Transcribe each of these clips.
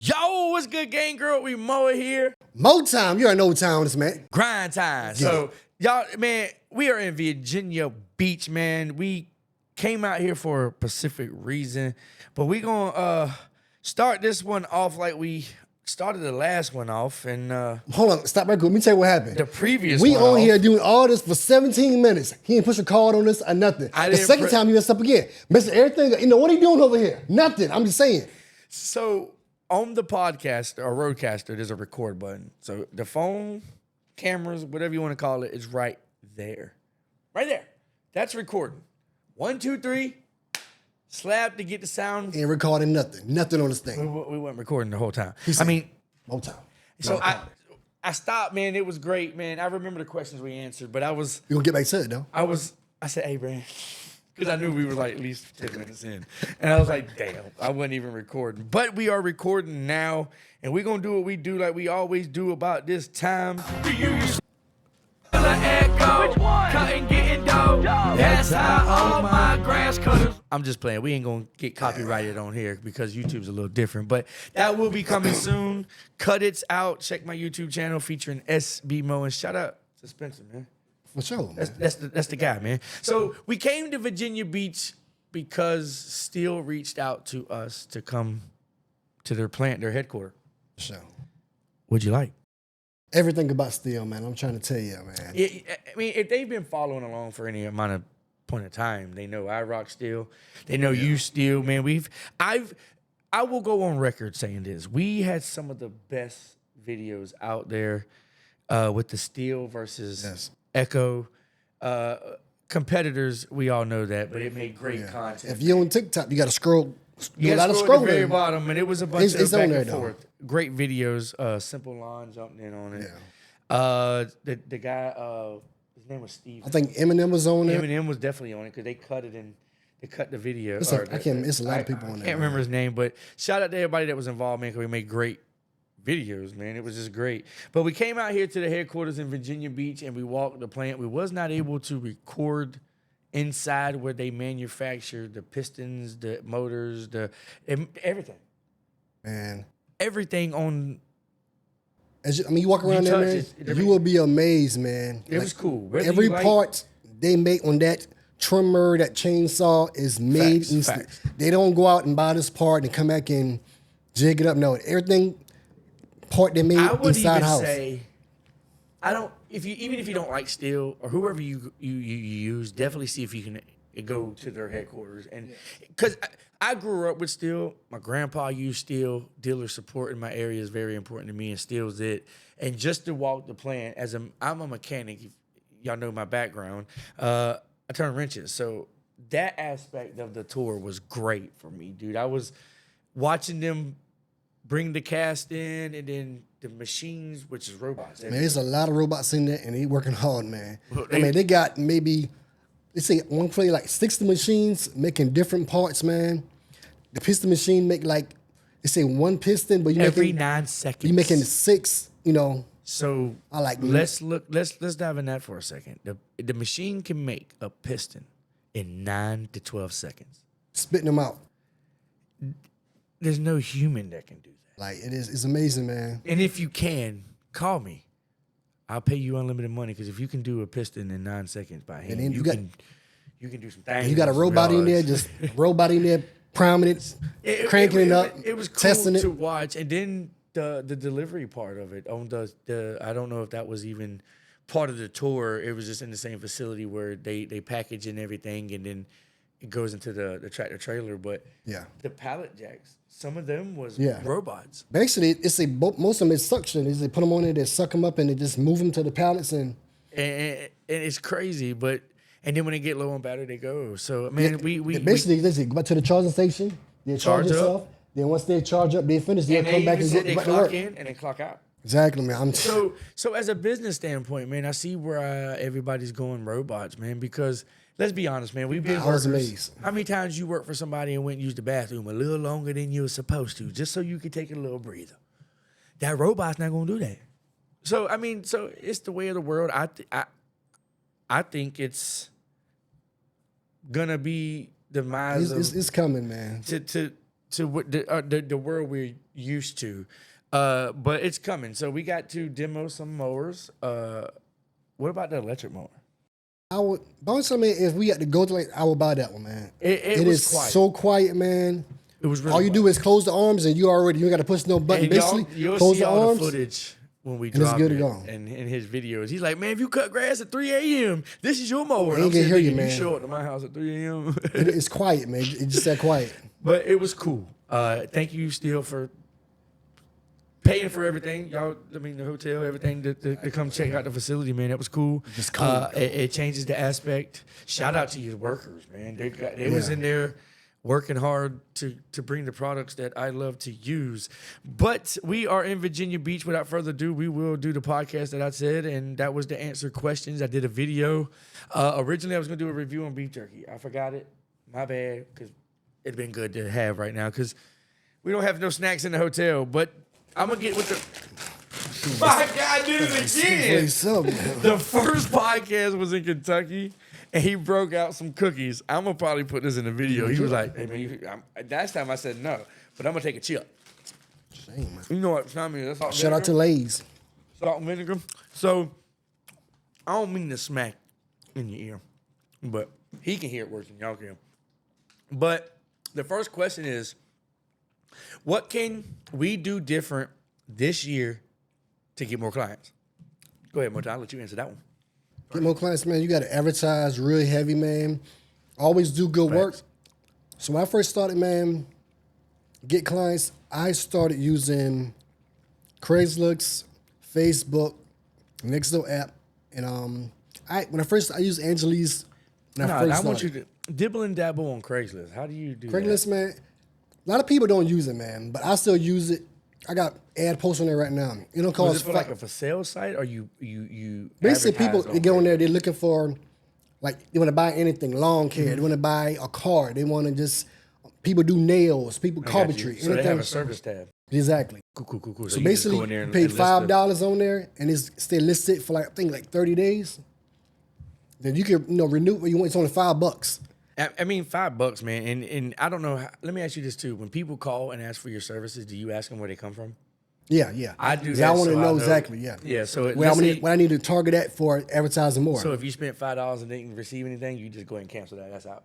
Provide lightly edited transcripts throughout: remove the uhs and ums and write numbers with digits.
Yo, what's good, gang? Girl, we mower here. Mowtime, you already know what time it is, man. Grind time. So, y'all, man, we are in Virginia Beach, man. We came out here for a specific reason, but we gonna start this one off like we started the last one off, and Hold on, stop right quick. Let me tell you what happened. the previous We one on off. here doing all this for 17 minutes. He ain't push a card on this or nothing. The second time he messed up again. Messed everything. You know, what are you doing over here? Nothing. I'm just saying. So on the podcast or roadcaster, there's a record button. So the phone, cameras, whatever you want to call it, is right there. Right there. That's recording. 1, 2, 3. Slap to get the sound. Ain't recording nothing. Nothing on this thing. We weren't recording the whole time. Said, Mowtime. So I stopped, man. It was great, man. I remember the questions we answered, but You gonna get back to it though? I said, hey, man, because I knew we were like at least 10 minutes in. And I was like, damn, I wasn't even recording. But we are recording now, and we're going to do what we do like we always do about this time. That's how all my grass cutters. I'm just playing. We ain't going to get copyrighted on here because YouTube's a little different. But that will be coming soon. Cut It's out. Check my YouTube channel featuring SB Mo. And shout out to Spencer, man. For sure, man. That's the guy, man. So we came to Virginia Beach because Stihl reached out to us to come to their plant, their headquarters. For sure. What'd you like? Everything about Stihl, man. I'm trying to tell you, man. I mean, if they've been following along for any amount of point of time, they know I rock Stihl. They know you Stihl, man. I will go on record saying this. We had some of the best videos out there with the Stihl versus Echo. Competitors, we all know that, but it made great content. If you're on TikTok, you got to scroll. You got to scroll at the very bottom, and it was a bunch of back and though. forth. Great videos. Simple Line jumped in on it. Yeah. The guy, his name was Steve. I think Eminem was on there. Eminem was definitely on it because they cut it and they cut the video. It's a lot of people on there. I can't remember his name, but shout out to everybody that was involved, man, because we made great videos, man. It was just great. But we came out here to the headquarters in Virginia Beach, and we walked the plant. We was not able to record inside where they manufacture the pistons, the motors, everything. Man. Everything on. You walk around there, man, you will be amazed, man. It was cool. Every part they make on that trimmer, that chainsaw is made. Facts. They don't go out and buy this part and come back and jig it up. No, everything part they made inside house. I don't. Even if you don't like Stihl or whoever you use, definitely see if you can go to their headquarters. And because I grew up with Stihl, my grandpa used Stihl. Dealer support in my area is very important to me, and Stihl's it. And just to walk the plant, I'm a mechanic. Y'all know my background. I turn wrenches, so that aspect of the tour was great for me, dude. I was watching them bring the cast in, and then the machines, which is robots. Man, there's a lot of robots in there, and they working hard, man. They got maybe, let's say, one play like 60 machines making different parts, man. The piston machine make like, let's say one piston, but every 9 seconds. You making 6, you know. So I like. Let's dive in that for a second. The machine can make a piston in 9 to 12 seconds. Spitting them out. There's no human that can do that. Like it's amazing, man. And if you can, call me. I'll pay you unlimited money because if you can do a piston in 9 seconds by hand, you can do some things. You got a robot in there, just robot in there, priming it, cranking it up, it was cool testing to watch. And then the delivery part of it on the I don't know if that was even part of the tour. It was just in the same facility where they package and everything, and then it goes into the tractor trailer. But the pallet jacks, some of them was robots. Basically, most of them is suction. They put them on there, they suck them up, and they just move them to the pallets. And it's crazy, and then when they get low on battery, they go. So man, we basically go back to the charging station. They charge themselves. Then once they charge up, they finish. They come back and get back to work. In and then clock out. Exactly, man. So as a business standpoint, man, I see where everybody's going robots, man, because let's be honest, man. We've been workers. How many times you work for somebody and went and used the bathroom a little longer than you were supposed to, just so you could take a little breather? That robot's not gonna do that. So I mean, it's the way of the world. I think it's gonna be demise. It's coming, man. To to what the world we're used to. But it's coming. So we got to demo some mowers. What about the electric mower? I would, honestly, man, if we had to go to like, I would buy that one, man. It was is quiet. so quiet, man. It was really all you quiet. do is close the arms, and you got to push no button. And Basically, you'll close see the all arms. the footage when we it's drop good to it. go. And in his videos, he's like, "Man, if you cut grass at 3 a.m., this is your mower." They ain't gonna hear you, man. You show up to my house at 3 a.m. It's quiet, man. It's just that quiet. But it was cool. Thank you, Stihl, for paying for everything. Y'all, I mean, the hotel, everything to come check out the facility, man. That was cool. Just cool. It changes the aspect. Shout out to your workers, man. They was in there working hard to bring the products that I love to use. But we are in Virginia Beach. Without further ado, we will do the podcast that I said, and that was to answer questions. I did a video. Originally, I was going to do a review on beef jerky. I forgot it. My bad, because it'd been good to have right now, because we don't have no snacks in the hotel. But I'm going to get with the... My God, did it again! The first podcast was in Kentucky. And he broke out some cookies. I'm going to probably put this in the video. He was like, hey, man, last time I said no, but I'm going to take a chip. Shame, man. You know what? That's salt Shout out to Lay's. Salt and vinegar. So, I don't mean to smack in your ear, but he can hear it worse than y'all can. But the first question is, what can we do different this year to get more clients? Go ahead, Mowtime. I'll let you answer that one. Get more clients, man. You got to advertise really heavy, man. Always do good work. So when I first started, man, get clients, I started using Craigslist, Facebook, Nextdoor app, and I used Angeli's. I want you to dibble and dabble on Craigslist. How do you do Craigslist, that? man. A lot of people don't use it, man, but I still use it. I got ad posts on there right now. It don't cost. Was it for like a for sale site, or you basically people they go on there. Craigslist? They're looking for, like, they want to buy anything, lawn care. They want to buy a car. They want to just people do nails, people carpentry. So they have a service tab. Exactly. Cool. So you just go in basically, there you and pay list $5 on there, and it's stay listed for like 30 days. Then you can renew what you want. It's only $5. I mean, $5, man. And I don't know. Let me ask you this too. When people call and ask for your services, do you ask them where they come from? Yeah. I do. I want to know exactly. Yeah. Yeah. So when I need to target that for advertising more. So if you spent $5 and didn't receive anything, you just go ahead and cancel that. That's out.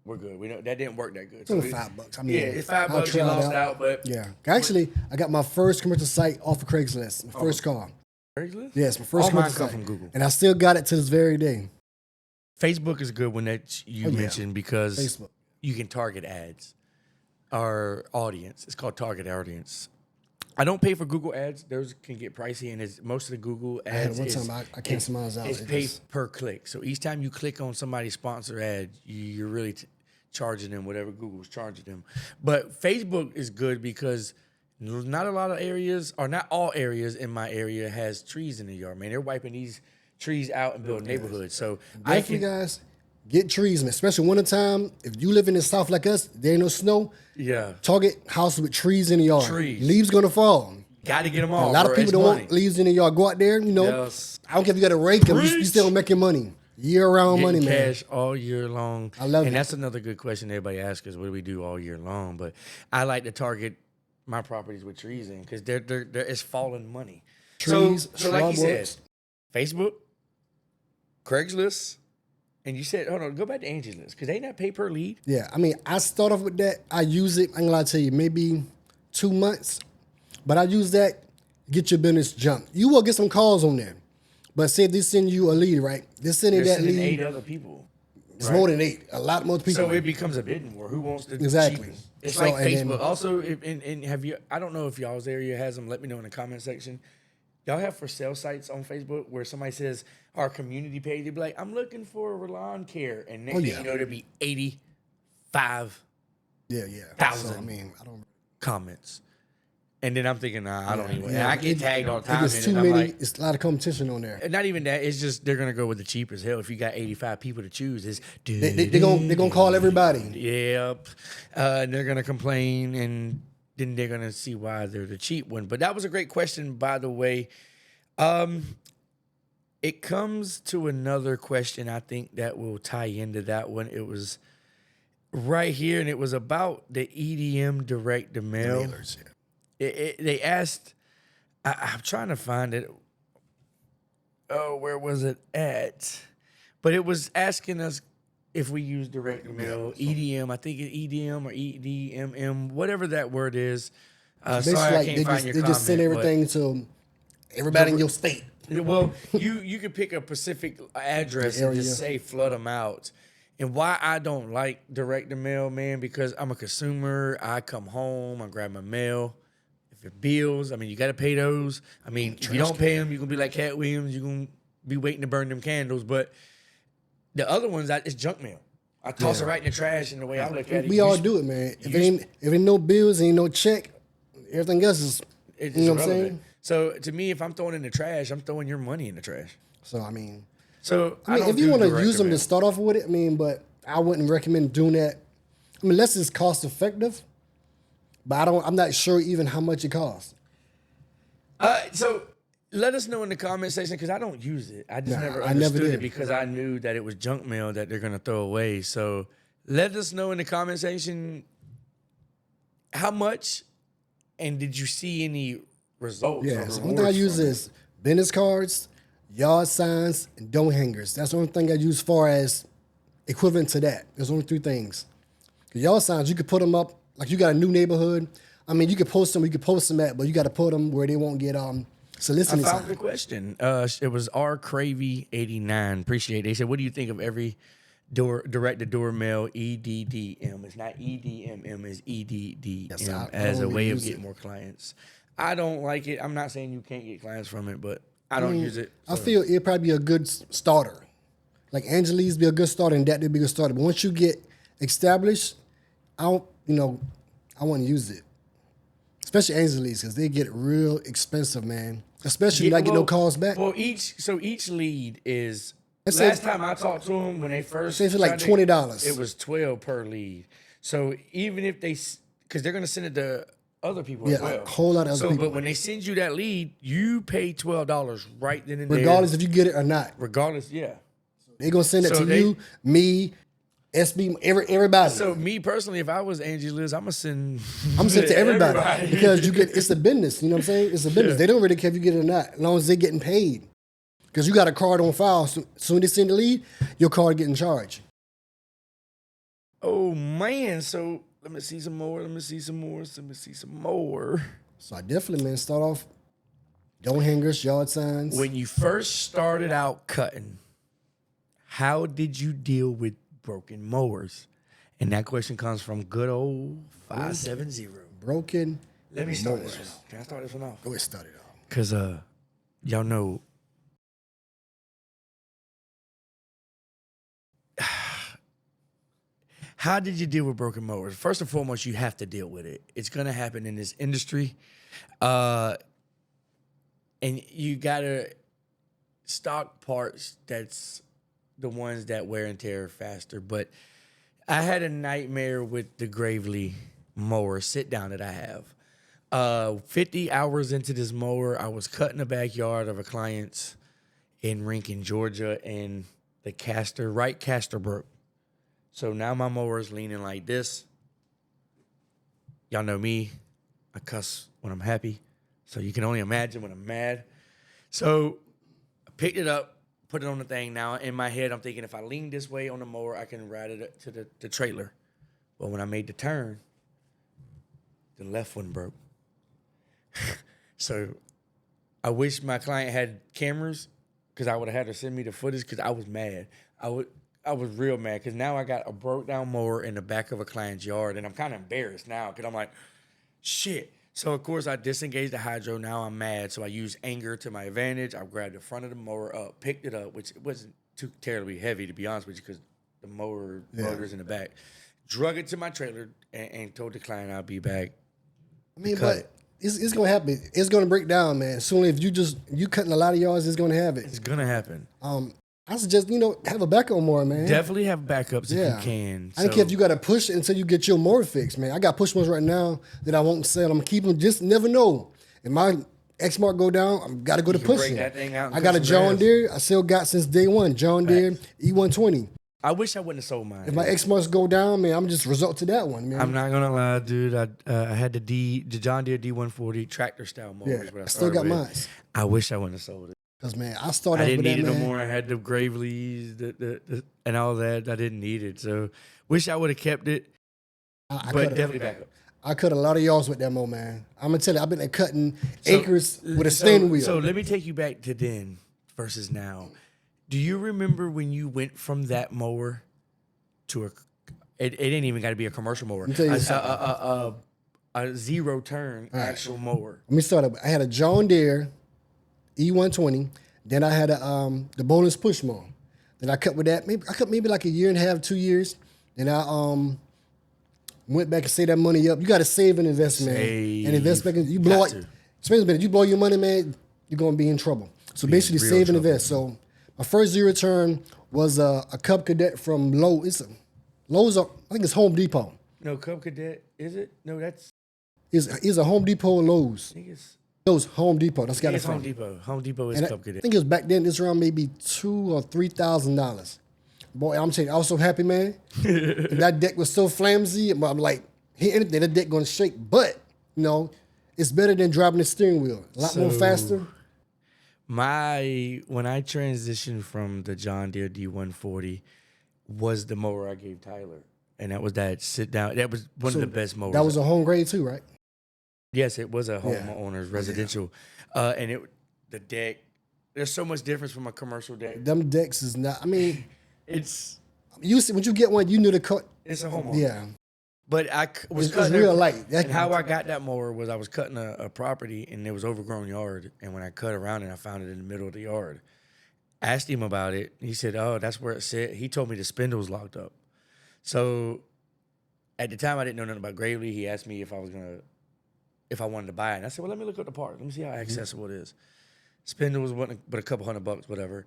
We're good. We know that didn't work that good. It's only $5. I mean, yeah, it's $5. You lost out, but yeah. Actually, I got my first commercial site off of Craigslist. My first car. Craigslist? Yes, my first All mine commercial come site. from Google. And I still got it to this very day. Facebook is good when that you mentioned because Facebook. You can target ads. Our audience. It's called target audience. I don't pay for Google ads. Those can get pricey, and most of the Google ads I canceled mine out. It's paid per click. So each time you click on somebody's sponsor ad, you're really charging them whatever Google's charging them. But Facebook is good because not a lot of areas, or not all areas in my area, has trees in the yard. Man, they're wiping these trees out and building neighborhoods. So definitely, guys, get trees, man. Especially wintertime. If you live in the south like us, there ain't no snow. Yeah. Target houses with trees in the yard. Trees. Leaves gonna fall. Got to get them all. A lot of people don't want leaves in the yard. Go out there, Yes. I don't care if you got to rake them. You still making money. Year-round money, man. Cash all year long. I love it. And that's another good question everybody asks us, what do we do all year long? But I like to target my properties with trees in because it's falling money. Trees, so like you said, works. Facebook, Craigslist, and you said, hold on, go back to Angie's List because ain't that pay per lead? Yeah, I mean, I start off with that. I use it, I'm going to tell you, maybe 2 months. But I use that, get your business jumped. You will get some calls on there. But say they send you a lead, right? They're sending that lead. 8 other people. It's more than 8. A lot more people. So it becomes a bidding war. Who wants to exactly? cheapest? It's So, like and Facebook. then- Also, have you? I don't know if y'all's area has them. Let me know in the comment section. Y'all have for sale sites on Facebook where somebody says our community page. They be like, "I'm looking for lawn care," and next thing you know, there'll be 85 Yeah. thousand. So, I mean, I don't. comments. And then I'm thinking, I don't even. I get tagged all the time. It's too and I'm many. like, It's a lot of competition on there. not even that. It's just they're gonna go with the cheapest. Hell, if you got 85 people to choose, it's They're gonna call everybody. Yep. And they're gonna complain, and then they're gonna see why they're the cheap one. But that was a great question, by the way. It comes to another question. I think that will tie into that one. It was right here, and it was about the EDM direct to mail. Mailers, yeah. They asked, I'm trying to find it. Oh, where was it at? But it was asking us if we use direct to mail, EDM. I think it's EDM or EDMM, whatever that word is. Basically, Sorry, I like can't find your they just send comment, but- everything to everybody in your state. Well, you could pick a specific address and just say flood them out. And why I don't like direct to mail, man, because I'm a consumer. I come home, I grab my mail. If it bills, I mean, you got to pay those. I mean, if you don't pay them, you're going to be like Cat Williams. You're going to be waiting to burn them candles. But the other ones, it's junk mail. I toss it right in the trash, and the way I look at it. We all do it, man. If ain't no bills, ain't no check, everything else is, It's you know what I'm irrelevant. saying? So to me, if I'm throwing in the trash, I'm throwing your money in the trash. So, I mean, Don't if you do want to direct use them mail. to start off with it, I mean, but I wouldn't recommend doing that. I mean, unless it's cost effective, but I'm not sure even how much it costs. So let us know in the comment section because I don't use it. I just never I understood never it did. because I knew that it was junk mail that they're gonna throw away. So let us know in the comment section how much and did you see any results? Yeah, or so one thing I rewards use from it? is business cards, yard signs, and door hangers. That's the only thing I use as far as equivalent to that. There's only 3 things. The yard signs, you could put them up, like you got a new neighborhood. I mean, you could post them at, but you got to put them where they won't get I soliciting found the signs. question. It was R Cravey 89. Appreciate it. They said, "What do you think of every direct to door mail EDDM? It's not EDMM. It's EDDM Yes, I as a don't way of use getting it. more clients." I don't like it. I'm not saying you can't get clients from it, but I don't use it. I so. feel it'd probably be a good starter. Like Angelique's be a good starter, and that would be a good starter. But once you get established, I wouldn't use it. Especially Angelique's, because they get real expensive, man. Especially not get no calls back. Well, each lead is. Let's Last say- time I talked to them when they first, Say it's like tried to- $20. It was 12 per lead. So even if because they're gonna send it to other people as Yeah, well. a whole lot of other people. But when they send you that lead, you pay $12 right then and there. Regardless if you get it or not. Regardless, yeah. They're going to send it So to you, me, SB, everybody. So me personally, if I was Angie Liz, I'm gonna send. I'm going to send it to everybody, because it's a business. You know what I'm saying? It's a business. They don't really care if you get it or not, as long as they're getting paid. Because you got a card on file. So soon as they send the lead, your card getting charged. Oh man! So let me see some more. So I definitely, man, start off door hangers, yard signs. When you first started out cutting, how did you deal with broken mowers? And that question comes from good old 570. Broken. Let me start this one off. Can I start this one off? Go ahead, start it off. Because y'all know how did you deal with broken mowers? First and foremost, you have to deal with it. It's gonna happen in this industry. And you gotta stock parts that's the ones that wear and tear faster. But I had a nightmare with the Gravely mower sit down that I have. 50 hours into this mower, I was cutting the backyard of a client's in Rincon, Georgia, and the right caster broke. So now my mower is leaning like this. Y'all know me. I cuss when I'm happy. So you can only imagine when I'm mad. So I picked it up, put it on the thing. Now in my head, I'm thinking if I lean this way on the mower, I can ride it to the trailer. But when I made the turn, the left one broke. So I wish my client had cameras because I would have had her send me the footage because I was mad. I was real mad because now I got a broke down mower in the back of a client's yard and I'm kind of embarrassed now because I'm like, shit. So, of course, I disengaged the hydro. Now I'm mad. So I used anger to my advantage. I grabbed the front of the mower up, picked it up, which wasn't too terribly heavy, to be honest with you, because the motor's in the back. Drug it to my trailer and told the client I'll be back. I mean, but it's going to happen. It's going to break down, man. Soon if you cutting a lot of yards, it's going to have it. It's going to happen. I suggest, have a backup mower, man. Definitely have backups if you can. I don't care if you got to push it until you get your mower fixed, man. I got push ones right now that I won't sell. I'm going to keep them. Just never know. If my X mark go down, I got to go to can break pushing. that thing out and I got a cut some John grass. Deere. I still got since day one. John Deere E120. I wish I wouldn't have sold mine. If my X marks go down, man, I'm just result to that one, man. I'm not gonna lie, dude. I had the John Deere D140 tractor style mower. Yeah, Is what I still got with. mine. I wish I wouldn't have sold it. Cause man, I started I off didn't with need that, it man. no more. I had the Gravely's, and all that. I didn't need it. So wish I would have kept it. But definitely back up. I cut a lot of yards with that mower, man. I'm gonna tell you, I've been cutting acres with a steering wheel. So let me take you back to then versus now. Do you remember when you went from that mower to it ain't even got to be a commercial mower, a zero turn actual mower? Let me start up. I had a John Deere E120. Then I had the bonus push mower. Then I cut with that. I cut maybe like a year and a half, 2 years. Then I went back and saved that money up. You got to save and invest, man. And invest back. You blow it. Especially if you blow your money, man, you're gonna be in trouble. So basically, save and invest. So my first zero turn was a Cub Cadet from Lowe's. Lowe's, I think it's Home Depot. No, Cub Cadet, is it? No, that's... It's a Home Depot or Lowe's. I think it's... Lowe's, Home Depot. That's got it from. Home Depot. Home Depot is Cub Cadet. I think it was back then, it's around maybe $2,000 or $3,000. Boy, I'm saying, I was so happy, man. That deck was so flimsy. I'm like, hit anything, that deck going to shake. But, you know, it's better than driving the steering wheel. A lot more faster. When I transitioned from the John Deere D140 was the mower I gave Tyler. And that was that sit down. That was one of the best mowers. That was a home grade too, right? Yes, it was a homeowner's residential. And the deck, there's so much difference from a commercial deck. Them decks is not, I mean, it's... When you get one, you knew the cut. It's a homeowner. Yeah. But I was it's real light. And how I got that mower was I was cutting a property and it was overgrown yard. And when I cut around it, I found it in the middle of the yard. Asked him about it. He said, "Oh, that's where it sit." He told me the spindle was locked up. So at the time, I didn't know nothing about Gravely. He asked me if I wanted to buy it. And I said, "Well, let me look up the part. Let me see how accessible it is." Spindle was but a couple $100, whatever.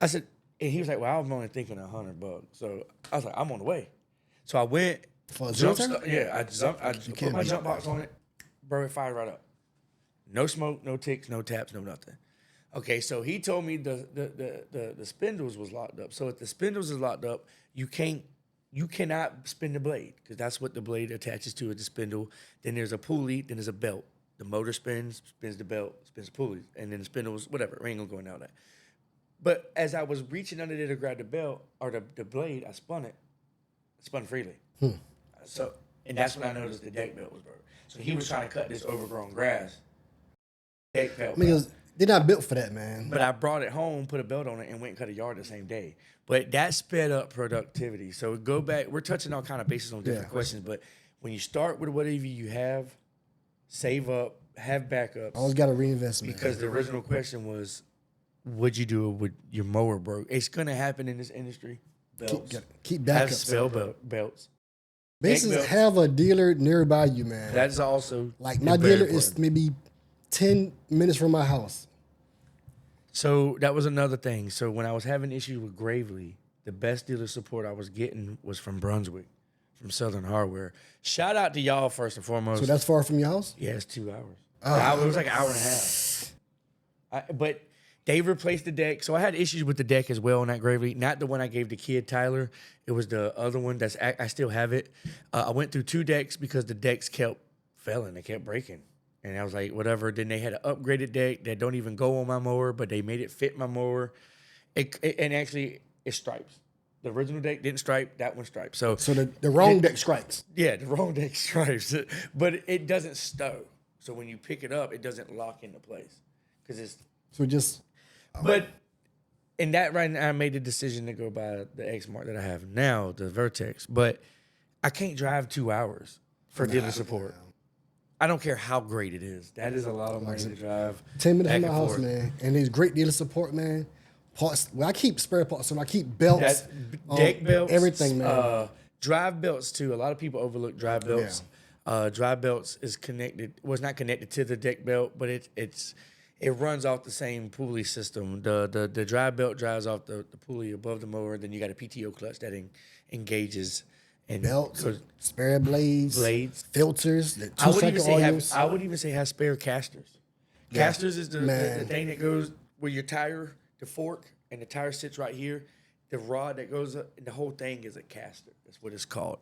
I said, and he was like, "Well, I was only thinking $100." So I was like, "I'm on the way." So I went. For a zero turn? I put my jump box on it. Bro, it fired right up. No smoke, no ticks, no taps, no nothing. Okay, so he told me the spindles was locked up. So if the spindles is locked up, you cannot spin the blade because that's what the blade attaches to, is the spindle. Then there's a pulley, then there's a belt. The motor spins the belt, spins the pulley, and then the spindles, whatever. We ain't gonna go into all that. But as I was reaching under there to grab the belt or the blade, I spun it. It spun freely. So, and that's when I noticed the deck belt was broke. So he was trying to cut this overgrown grass. Deck belt. Because they're not built for that, man. But I brought it home, put a belt on it, and went and cut a yard the same day. But that sped up productivity. So go back. We're touching all kind of bases on different questions. But when you start with whatever you have, save up, have backups. Always got to reinvest, man. Because the original question was, what'd you do with your mower broke? It's going to happen in this industry. Belts. Keep backups. Have spell belts. Basically, have a dealer nearby you, man. That's also like my dealer is maybe 10 minutes from my house. So that was another thing. So when I was having issues with Gravely, the best dealer support I was getting was from Brunswick, from Southern Hardware. Shout out to y'all first and foremost. So that's far from your house? Yeah, it's 2 hours. It was like an hour and a half. But they replaced the deck. So I had issues with the deck as well on that Gravely. Not the one I gave the kid, Tyler. It was the other one I still have it. I went through 2 decks because the decks kept failing. They kept breaking. And I was like, whatever. Then they had an upgraded deck that don't even go on my mower, but they made it fit my mower. And actually, it stripes. The original deck didn't stripe. That one stripes. So the wrong deck stripes. Yeah, the wrong deck stripes. But it doesn't stow. So when you pick it up, it doesn't lock into place. Because it's... So just... But in that right now, I made the decision to go buy the X Mark that I have now, the Vertex. But I can't drive 2 hours for dealer support. I don't care how great it is. That is a lot of money to drive. 10 minutes from my house, man. And there's great dealer support, man. Parts. Well, I keep spare parts, so I keep belts, deck belts, everything, man. Drive belts too. A lot of people overlook drive belts. Yeah. Drive belts is connected. Well, it's not connected to the deck belt, but it runs off the same pulley system. The drive belt drives off the pulley above the mower. Then you got a PTO clutch that engages. And belts, spare blades, filters. I would even say have spare casters. Yeah. Casters is the thing that goes where your tire, the fork, and the tire sits right here. the rod that goes up, the whole thing is a caster. That's what it's called.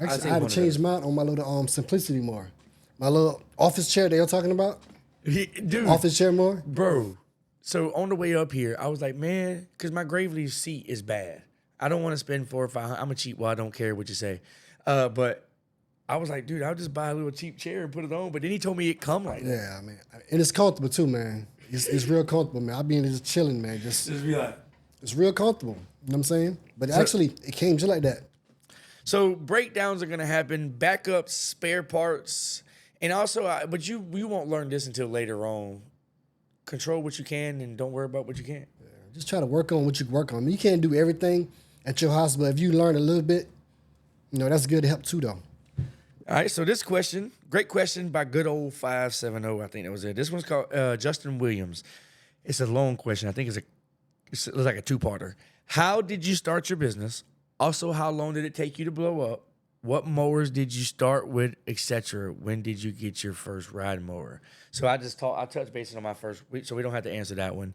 Actually, I had to change mine on my little Simplicity mower. My little office chair they were talking about. Dude, Office chair mower. bro. So on the way up here, I was like, man, because my Gravely seat is bad. I don't want to spend $400 or $500. I'm a cheap. Well, I don't care what you say, but I was like, dude, I'll just buy a little cheap chair and put it on. But then he told me it come like that. Yeah, man, and it's comfortable too, man. It's real comfortable, man. I be in there just chilling, man. Just Just be like. it's real comfortable. You know what I'm saying? But actually, it came just like that. So breakdowns are gonna happen, backups, spare parts, and also, but you won't learn this until later on. Control what you can and don't worry about what you can't. Just try to work on what you can work on. You can't do everything at your house, but if you learn a little bit, that's good to help too, though. All right, so this question, great question by good old 570. I think that was it. This one's called Justin Williams. It's a long question. I think it looks like a two-parter. How did you start your business? Also, how long did it take you to blow up? What mowers did you start with, etc.? When did you get your first ride mower? So I touched base on my first week, so we don't have to answer that one.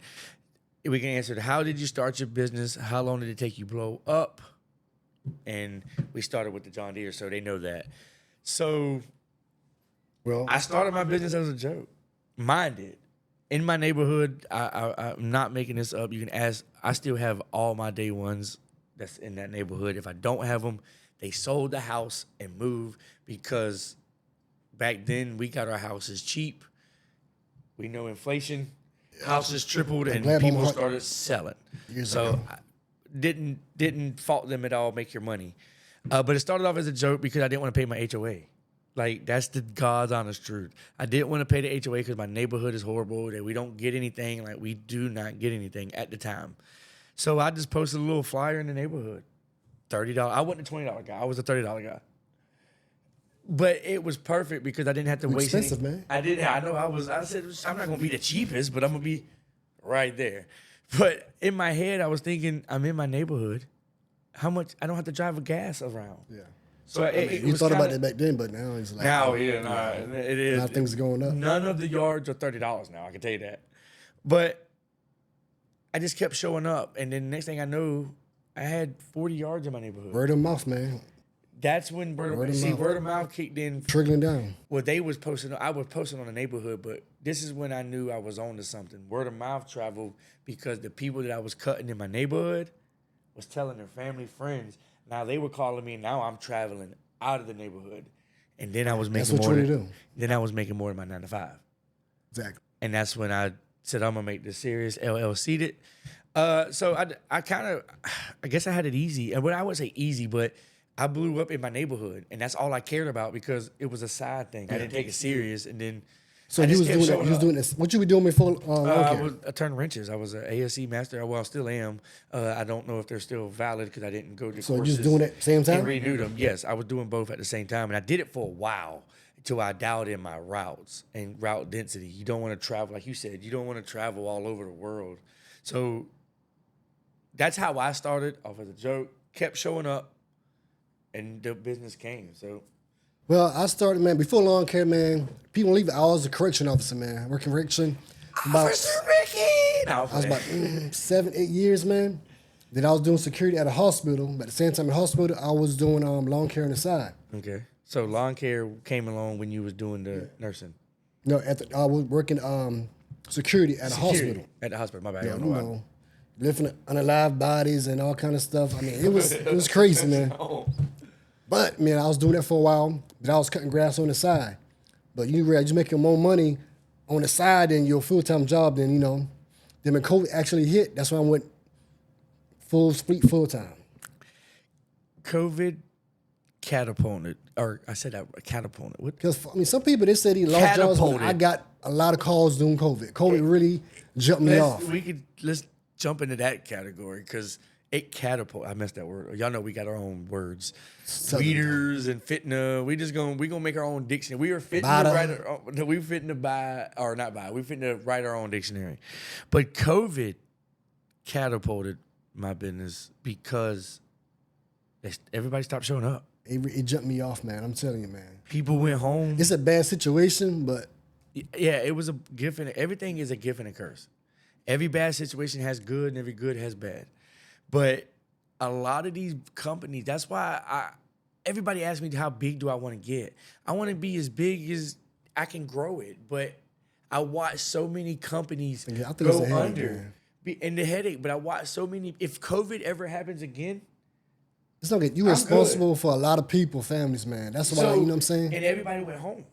We can answer how did you start your business? How long did it take you to blow up? And we started with the John Deere, so they know that. So, Well, I started my business as a joke. Mine did. In my neighborhood, I'm not making this up. You can ask. I still have all my day ones that's in that neighborhood. If I don't have them, they sold the house and moved because back then we got our houses cheap. We know inflation. Houses tripled and people started selling. So I didn't fault them at all. Make your money. But it started off as a joke because I didn't want to pay my HOA. Like, that's the God's honest truth. I didn't want to pay the HOA because my neighborhood is horrible, that we don't get anything. Like, we do not get anything at the time. So I just posted a little flyer in the neighborhood. $30. I wasn't a $20 guy. I was a $30 guy. But it was perfect because I didn't have to waste expensive, man. I said, I'm not going to be the cheapest, but I'm going to be right there. But in my head, I was thinking, I'm in my neighborhood. How much? I don't have to drive a gas around. Yeah. So you thought about that back then, but now it's like it is. now things are going up. None of the yards are $30 now. I can tell you that. But I just kept showing up, and then the next thing I know, I had 40 yards in my neighborhood. Word of mouth, man. That's when word of mouth kicked in. Trickling down. Well, I was posting on the neighborhood, but this is when I knew I was on to something. Word of mouth traveled because the people that I was cutting in my neighborhood was telling their family, friends. Now they were calling me. Now I'm traveling out of the neighborhood, and then I was making more. Then I was making more than my 9 to 5. Exactly. And that's when I said I'm gonna make this serious. LLC'd it. So I guess I had it easy. And I wouldn't say easy, but I blew up in my neighborhood, and that's all I cared about because it was a side thing. I didn't take it serious, and then. So he was doing that. He was doing this. What you were doing before? I turned wrenches. I was an ASE master. Well, I still am. I don't know if they're still valid because I didn't go to courses. So you just doing it at the same time? And renewed them. Yes, I was doing both at the same time, and I did it for a while until I dialed in my routes and route density. You don't want to travel, like you said. You don't want to travel all over the world. So that's how I started off as a joke. Kept showing up, and the business came. So. Well, I started, man, before lawn care, man, people leave it. I was a correction officer, man. Working correction. Officer Ricky! I was about 7, 8 years, man. Then I was doing security at a hospital. But at the same time, at the hospital, I was doing lawn care on the side. Okay. So lawn care came along when you was doing the nursing? No, I was working security at a hospital. At the hospital, my bad. Yeah, lifting unalive bodies and all kind of stuff. I mean, it was crazy, man. But, man, I was doing that for a while. But I was cutting grass on the side. But you realize you're making more money on the side than your full-time job. Then, then when COVID actually hit, that's when I went full-time. COVID catapulted, or I said that, catapulted. Because, some people, they said they lost jobs. I got a lot of calls during COVID. COVID really jumped me off. Let's jump into that category because it catapulted. I messed that word. Y'all know we got our own words. Weeders and fitna. We gonna make our own dictionary. We were fitting to write our own dictionary. But COVID catapulted my business because everybody stopped showing up. It jumped me off, man. I'm telling you, man. People went home. It's a bad situation, but yeah, it was a gift and everything is a gift and a curse. Every bad situation has good and every good has bad. But a lot of these companies. That's why everybody asks me how big do I want to get. I want to be as big as I can grow it, but I watch so many companies Yeah, I think go it's a headache, under. man. And the headache, but I watch so many. If COVID ever happens again, It's not good. You're I'm responsible for a lot of people, families, man. That's why, you know what I'm saying? And everybody went home.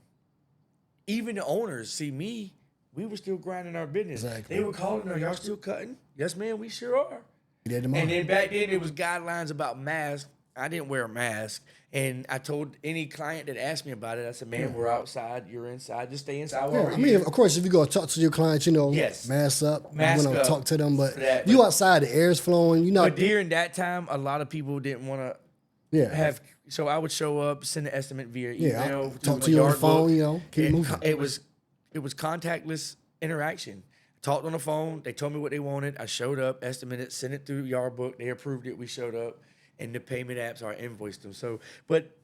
Even the owners, see me, we were still grinding our business. Exactly. They were calling, "Are y'all still cutting?" Yes, man, we sure are. You did tomorrow. And then back then, it was guidelines about masks. I didn't wear a mask. And I told any client that asked me about it, I said, man, we're outside, you're inside, just stay inside. Yeah, I mean, of course, if you go talk to your clients, you know, Yes. mask up, Mask you want to up talk to them, but for that, you but- outside, the air's flowing, you know. But during that time, a lot of people didn't want to Yeah. have. So I would show up, send an estimate via Yeah, email, I'll through talk my to you on the yard phone, book. you know, keep moving. It was contactless interaction. Talked on the phone. They told me what they wanted. I showed up, estimated, sent it through yard book. They approved it. We showed up, and the payment apps are invoiced them. So, but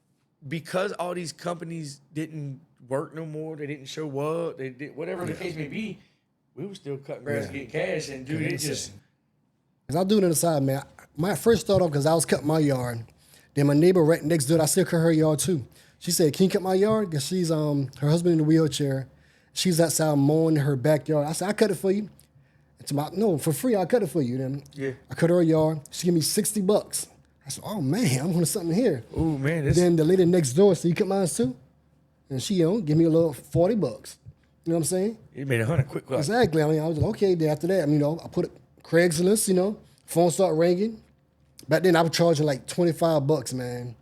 because all these companies didn't work no more, they didn't show up, they did whatever the case may be, we were still cutting grass, Yeah. getting cash, and dude, it just. Because I'll do it on the side, man. My first start off, because I was cutting my yard. Then my neighbor right next door, I still cut her yard too. She said, "Can you cut my yard?" Because she's her husband in a wheelchair. She's outside mowing her backyard. I said, "I cut it for you." And to my, no, for free, I'll cut it for you. Then Yeah. I cut her yard. She gave me $60. I said, "Oh man, I'm on something here." Oh man, this. Then the lady next door said, "You cut mine too?" And she, give me a little $40. You know what I'm saying? It made 100 quick. Exactly. I mean, I was like, okay. Then after that, I mean, I put it Craigslist. Phone started ringing. Back then, I was charging like $25, man.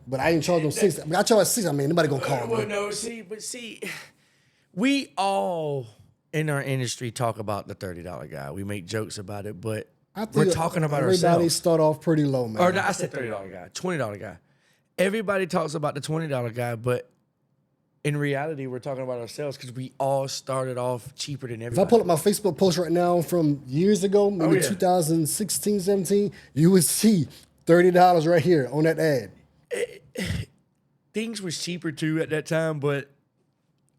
But I didn't charge them $6. But I charged $6. I mean, nobody gonna call Well, me. no, see, we all in our industry talk about the $30 guy. We make jokes about it, but I think we're talking about everybody ourselves. start off pretty low, man. Or no, I said $30 guy, $20 guy. Everybody talks about the $20 guy, but in reality, we're talking about ourselves because we all started off cheaper than If I everybody. pull up my Facebook post right now from years ago, maybe yeah. 2016, 17, you would see $30 right here on that ad. Things was cheaper too at that time, but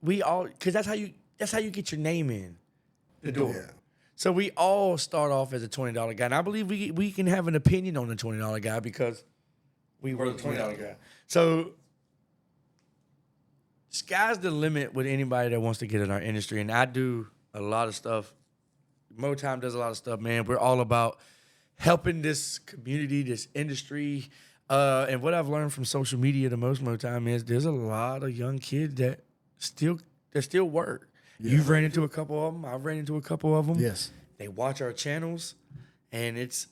we all because that's how you get your name in the door. Yeah. So we all start off as a $20 guy, and I believe we can have an opinion on the $20 guy because we were the $20 guy. So sky's the limit with anybody that wants to get in our industry, and I do a lot of stuff. Mowtime does a lot of stuff, man. We're all about helping this community, this industry. And what I've learned from social media the most Mowtime is there's a lot of young kids that still work. Yeah. You've ran into a couple of them. I've ran into a couple of them. Yes. They watch our channels, and it's.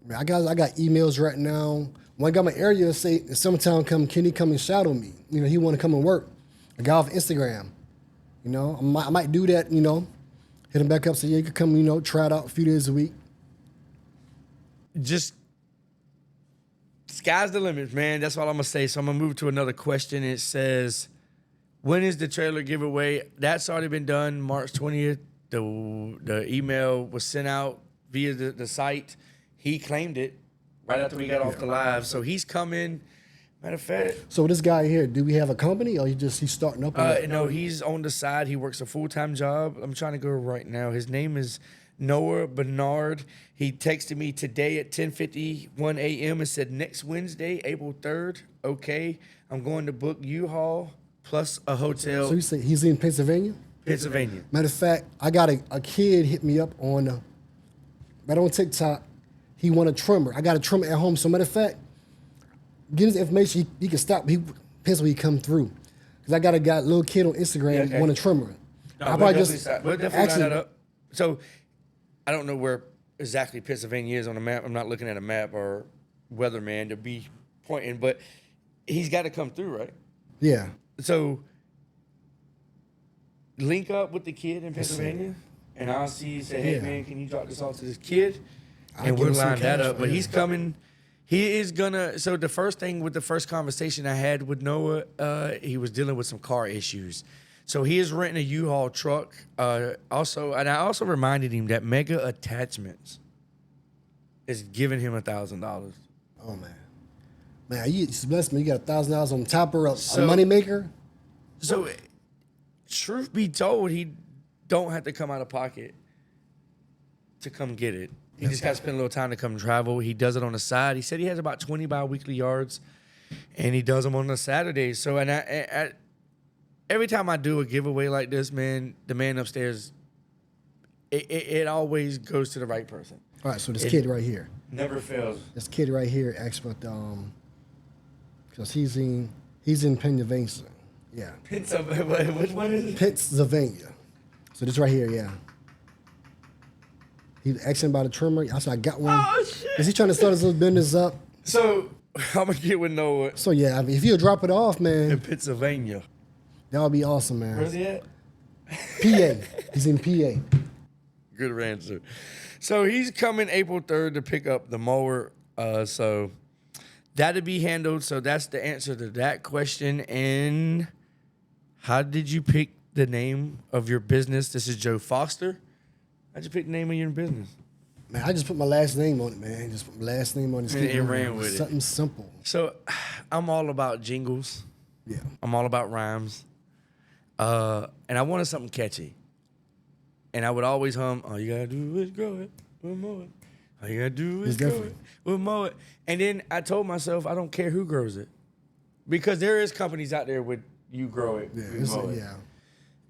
Man, I got emails right now. One guy in my area say, in summertime come, can he come and shadow me? He want to come and work. A guy off Instagram. I might do that, hit him back up, say, yeah, you can come, try it out a few days a week. Just sky's the limit, man. That's all I'm gonna say. So I'm gonna move to another question. It says, when is the trailer giveaway? That's already been done, March 20th. The email was sent out via the site. He claimed it right after we got off the live. So he's coming. Matter of fact. So this guy here, do we have a company or he's starting up? No, he's on the side. He works a full-time job. I'm trying to go right now. His name is Noah Bernard. He texted me today at 10:51 a.m. and said, next Wednesday, April 3rd, okay, I'm going to book U-Haul plus a hotel. So you say he's in Pennsylvania? Pennsylvania. Matter of fact, I got a kid hit me up right on TikTok. He want a trimmer. I got a trimmer at home. So matter of fact, give his information. He can stop. He depends when he come through. Because I got a little kid on Instagram want a trimmer. No, I we'll probably definitely line that up. So I don't know where exactly Pennsylvania is on the map. I'm not looking at a map or weatherman to be pointing, but he's got to come through, right? Yeah. So link up with the kid in Pennsylvania, and I'll say, hey, man, can you drop this off to this kid? And we'll line that up. But he's coming. He is gonna. So the first thing with the first conversation I had with Noah, he was dealing with some car issues. So he is renting a U-Haul truck. And I also reminded him that Mega Attachments is giving him $1,000. Oh man, you blessed me. You got $1,000 on topper of a moneymaker. So, truth be told, he don't have to come out of pocket to come get it. He just got to spend a little time to come travel. He does it on the side. He said he has about 20 bi-weekly yards, and he does them on the Saturdays. So, and I every time I do a giveaway like this, man, the man upstairs, it always goes to the right person. All right, so this kid right here. Never fails. This kid right here asked about because he's in Pennsylvania. Yeah. Pennsylvania. Which one is it? Pennsylvania. So this right here, yeah. He's asking about a trimmer. I said I got one. Oh shit! Is he trying to start his little business up? So I'm gonna get with Noah So yeah, I mean, if you'll drop it off, in man, Pennsylvania. that would be awesome, man. Where's he at? PA. He's in PA. Good answer. So he's coming April 3rd to pick up the mower. So that'll be handled. So that's the answer to that question. And how did you pick the name of your business? This is Joe Foster. How'd you pick the name of your business? Man, I just put my last name on it, man. Just put my last name on it. And ran with it. Something simple. So I'm all about jingles. Yeah. I'm all about rhymes. And I wanted something catchy. And I would always hum, all you gotta do is grow it, we'll mow it. All you gotta do is grow it, we'll mow it. And then I told myself, I don't care who grows it. Because there is companies out there with you grow it, Yeah. we mow it. Yeah.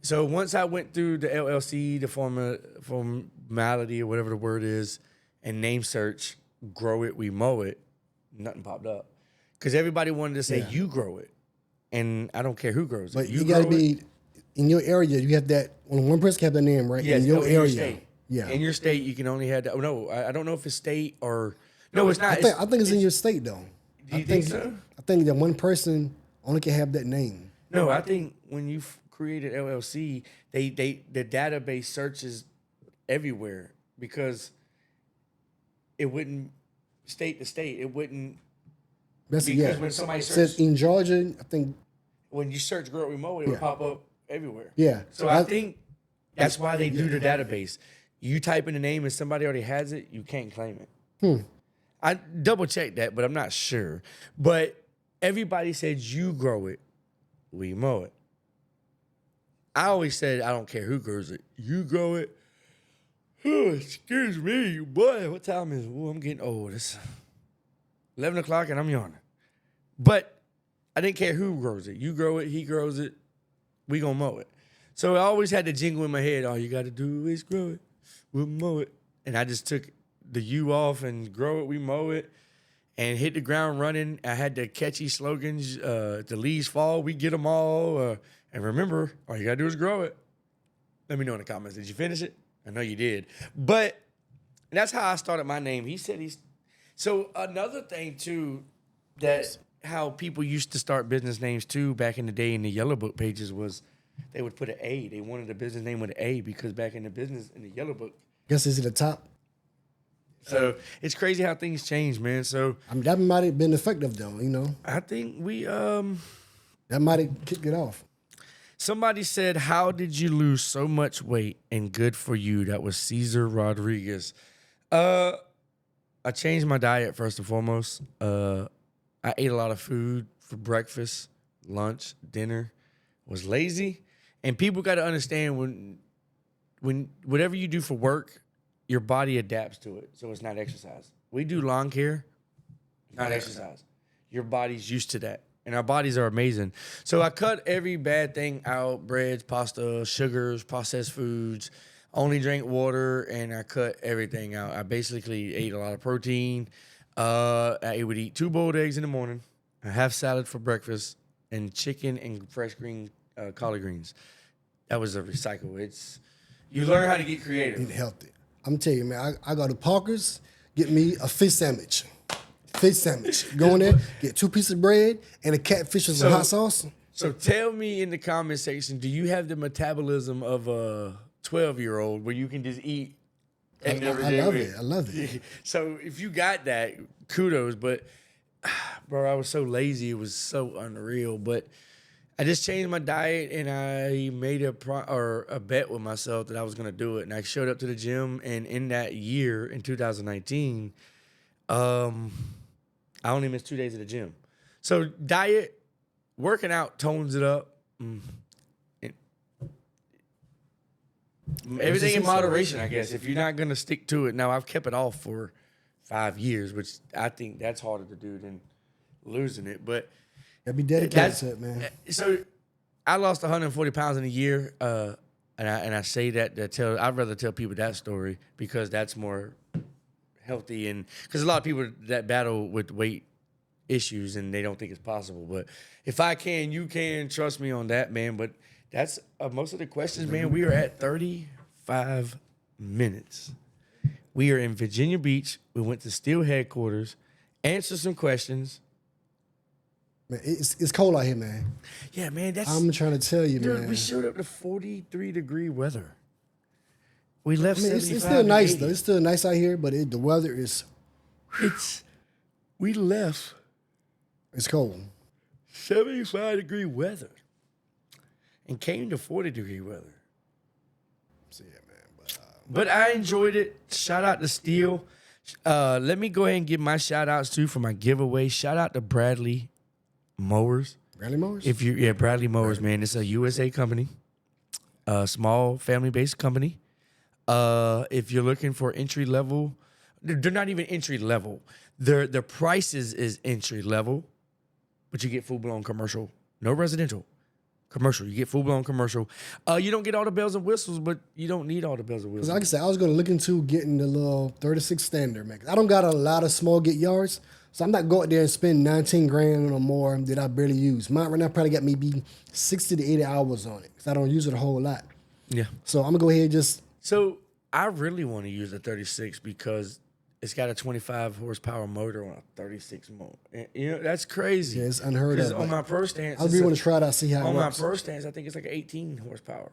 So once I went through the LLC, the formality or whatever the word is, and name search, grow it, we mow it, nothing popped up. Because everybody wanted to say, Yeah. you grow it. And I don't care who grows it. But you gotta grow it. be in your area. You have that. When one person can have that name, right? Yes, in your area. state. Yeah. In your state, you can only have that. Oh, no, I don't know if it's state or... No, it's not. I think it's in your state, though. Do you think so? I think that one person only can have that name. No, I think when you created LLC, the database searches everywhere because it wouldn't state to state. It wouldn't... That's Because when somebody says in Georgia, I think. When you search grow it remote, it would pop up everywhere. Yeah. So I think that's why they do the database. You type in the name and somebody already has it, you can't claim it. I double checked that, but I'm not sure. But everybody said you grow it, we mow it. I always said I don't care who grows it. You grow it. Oh, excuse me, boy. What time is it? Oh, I'm getting old. It's 11 o'clock and I'm yawning. But I didn't care who grows it. You grow it, he grows it, we gonna mow it. So I always had the jingle in my head, all you gotta do is grow it, we'll mow it. And I just took the U off and grow it, we mow it, and hit the ground running. I had the catchy slogans, the leaves fall, we get them all. And remember, all you gotta do is grow it. Let me know in the comments, did you finish it? I know you did. But that's how I started my name. He said so another thing too, that how people used to start business names too back in the day in the Yellow Book pages was they would put an A. They wanted a business name with an A because back in the Yellow Book. Guess is it the top? So it's crazy how things change, man. So I mean, that might have been effective though. You know, I think that might have kicked it off. somebody said, how did you lose so much weight? And good for you. That was Cesar Rodriguez. I changed my diet first and foremost. I ate a lot of food for breakfast, lunch, dinner. Was lazy. And people got to understand when whatever you do for work, your body adapts to it. So it's not exercise. We do lawn care, not exercise. Your body's used to that. And our bodies are amazing. So I cut every bad thing out, breads, pasta, sugars, processed foods, only drank water, and I cut everything out. I basically ate a lot of protein. I would eat 2 boiled eggs in the morning, a half salad for breakfast, and chicken and fresh green collard greens. That was a recycle. You learn how to get creative. Eat healthy. I'm telling you, man. I go to Parker's, get me a fish sandwich. Fish sandwich. Go in there, get 2 pieces of bread and a catfish with some hot sauce. So tell me in the comment section, do you have the metabolism of a 12-year-old where you can just eat? And I love it. I love it. So if you got that, kudos. But bro, I was so lazy. It was so unreal. But I just changed my diet and I made a bet with myself that I was gonna do it. And I showed up to the gym, and in that year, in 2019, I only missed 2 days at the gym. So diet, working out tones it up. everything in moderation, I guess. If you're not gonna stick to it, now I've kept it off for 5 years, which I think that's harder to do than losing it. But Gotta be dedicated to it, man. So I lost 140 pounds in a year, and I say that I'd rather tell people that story because that's more healthy, and because a lot of people that battle with weight issues and they don't think it's possible. But if I can, you can. Trust me on that, man. But that's most of the questions, man. We are at 35 minutes. We are in Virginia Beach. We went to Stihl headquarters, answered some questions. Man, it's cold out here, man. Yeah, man. I'm trying to tell you, dude, man. we showed up to 43-degree weather. We left. It's still nice though. It's still nice out here, but the weather is. We left. It's cold. 75-degree weather, and came to 40-degree weather. So yeah, man. But I enjoyed it. Shout out to Stihl. Let me go ahead and give my shout outs too for my giveaway. Shout out to Bradley Mowers. Bradley Mowers? Bradley Mowers, man. It's a USA company, a small family-based company. If you're looking for entry level, they're not even entry level. Their prices is entry level, but you get full-blown commercial. No residential. Commercial. You get full-blown commercial. You don't get all the bells and whistles, but you don't need all the bells and whistles. Like I said, I was going to look into getting the little 36 standard, man. I don't got a lot of small get yards, so I'm not going there and spend 19 grand or more that I barely use. Mine right now probably got maybe 60 to 80 hours on it because I don't use it a whole lot. Yeah. So I'm going to go ahead and just... So I really want to use the 36 because it's got a 25 horsepower motor on a 36 motor. You know, that's crazy. Yeah, it's unheard of. On my first stance, I really want to try it out, see how it works. On my first stance, I think it's like 18 horsepower.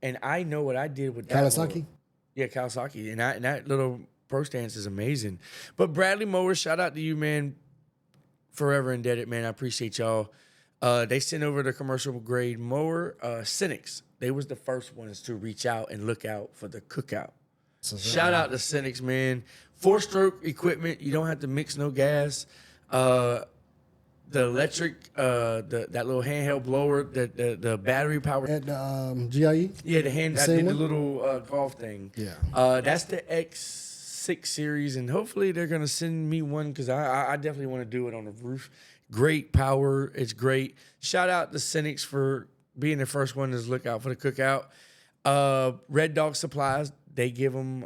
And I know what I did with that Kawasaki? motor. Yeah, Kawasaki. And that little pro stance is amazing. But Bradley Mowers, shout out to you, man. Forever indebted, man. I appreciate y'all. They sent over the commercial grade mower. Cynics. They was the first ones to reach out and look out for the cookout. Shout out to Cynics, man. 4-stroke equipment. You don't have to mix no gas. The electric, that little handheld blower, the battery power. At the GIE? Yeah, the hand. I did the little golf thing. Yeah. That's the X6 series, and hopefully they're gonna send me one because I definitely want to do it on the roof. Great power. It's great. Shout out to Cynics for being the first one to look out for the cookout. Red Dog Supplies. They give them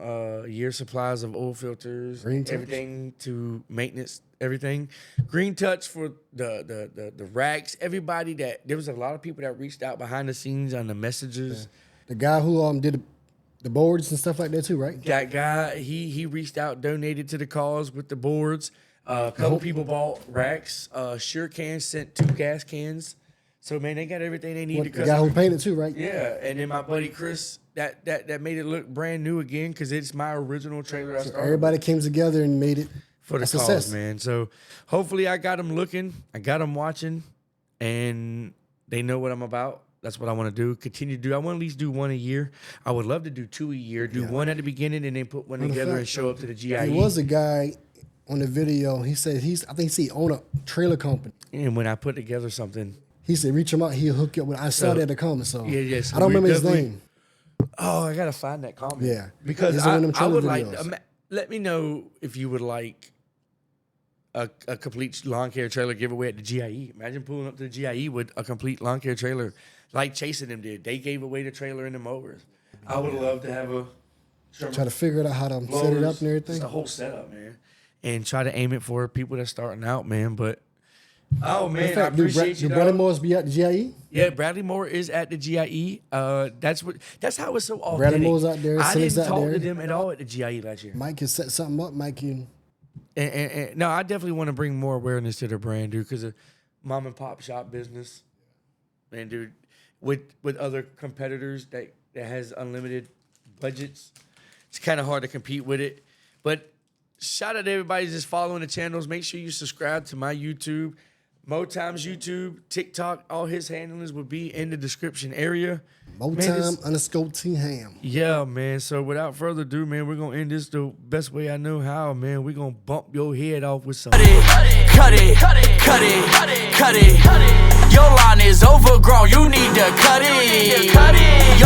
year supplies of oil filters, everything to maintenance, everything. Green Touch for the racks. Everybody there was a lot of people that reached out behind the scenes on the messages. Yeah. The guy who did the boards and stuff like that too, right? That guy, he reached out, donated to the cause with the boards. A couple people bought racks. Sure Can sent 2 gas cans. So man, they got everything they need. The guy who painted too, right? Yeah, and then my buddy Chris, that made it look brand new again because it's my original trailer. So everybody came together and made it for the cause, man. So hopefully I got them looking, I got them watching, and they know what I'm about. That's what I want to do. Continue to do. I want to at least do 1 a year. I would love to do 2 a year. Do 1 at the beginning and then put 1 together and show up to the GIE. There was a guy on the video. He said I think he owned a trailer company. And when I put together something. He said, reach him out, he'll hook you up with. I saw that in the comments, so so I don't remember his name. Oh, I gotta find that comment. Yeah, because I would like. Let me know if you would like a complete lawn care trailer giveaway at the GIE. Imagine pulling up to the GIE with a complete lawn care trailer, like Chasing them did. They gave away the trailer and the mowers. I would love to have a try to figure out how to set it up and everything. Just the whole setup, man, and try to aim it for people that's starting out, man. But oh man, I appreciate you. Do Bradley Mowers be at the GIE? Yeah, Bradley Moore is at the GIE. That's how it's so authentic. Bradley Moore's out there. I didn't talk to them at all at the GIE last year. Mike can set something up. Mike can. And no, I definitely want to bring more awareness to the brand, dude, because of mom and pop shop business, man, dude, with other competitors that has unlimited budgets, it's kind of hard to compete with it. But shout out to everybody just following the channels. Make sure you subscribe to my YouTube. Mowtime's YouTube, TikTok, all his handlings will be in the description area. Mowtime_T-Ham. Yeah, man. So without further ado, man, we're going to end this the best way I know how, man. We're going to bump your head off with some. Cut it. Your line is overgrown. You need to cut it.